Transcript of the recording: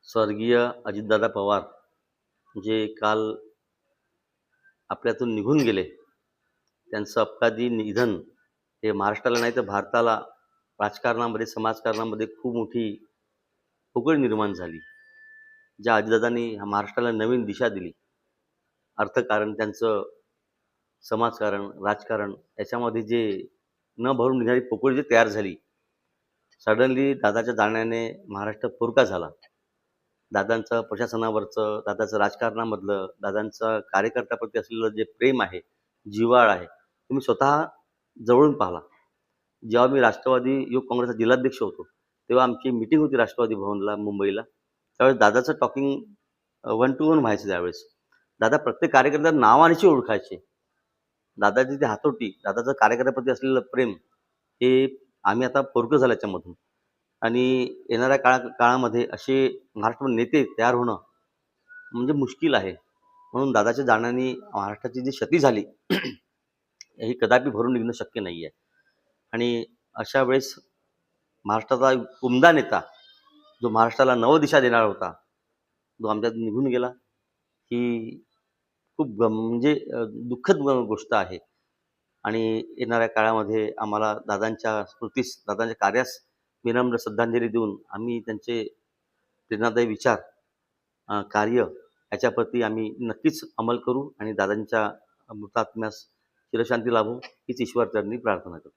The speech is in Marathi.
स्वर्गीय अजितदादा पवार जे काल आपल्यातून निघून गेले, त्यांचं अपघाती निधन हे महाराष्ट्राला नाही तर भारताला राजकारणामध्ये, समाजकारणामध्ये खूप मोठी पोकळ निर्माण झाली. ज्या अजितदादांनी महाराष्ट्राला नवीन दिशा दिली, अर्थकारण त्यांचं, समाजकारण, राजकारण याच्यामध्ये जे न भरून निघणारी पोकळ जी तयार झाली, सडनली दादाच्या जाण्याने महाराष्ट्र पोरका झाला. दादांचं प्रशासनावरचं, दादाचं राजकारणामधलं, दादांचं कार्यकर्त्याप्रती असलेलं जे प्रेम आहे, जिव्हाळ आहे, तुम्ही स्वतः जवळून पाहिला. जेव्हा मी राष्ट्रवादी युवक काँग्रेसचा जिल्हाध्यक्ष होतो, तेव्हा आमची मीटिंग होती राष्ट्रवादी भवनला मुंबईला. त्यावेळेस दादाचं टॉकिंग वन टू वन व्हायचं. त्यावेळेस दादा प्रत्येक कार्यकर्त्याला नावानिशी ओळखायचे. दादाची ती हातोटी, दादाचं कार्यकर्त्याप्रती असलेलं प्रेम, हे आम्ही आता पोरकं झालं याच्यामधून. आणि येणाऱ्या काळामध्ये असे महाराष्ट्रामध्ये नेते तयार होणं म्हणजे मुश्किल आहे. म्हणून दादाच्या जाण्याने महाराष्ट्राची जी क्षती झाली ही कदापि भरून निघणं शक्य नाही आहे. आणि अशा वेळेस महाराष्ट्राचा उमदा नेता, जो महाराष्ट्राला नवदिशा देणार होता, जो आमच्यात निघून गेला, ही खूप म्हणजे दुःखद गोष्ट आहे. आणि येणाऱ्या काळामध्ये आम्हाला दादांच्या स्मृतीस, दादांच्या कार्यास विनम्र श्रद्धांजली देऊन आम्ही त्यांचे प्रेरणादायी विचार, कार्य याच्याप्रती आम्ही नक्कीच अंमल करू आणि दादांच्या मृतात्म्यास चिरशांती लाभो हीच ईश्वरचरणी प्रार्थना करतो.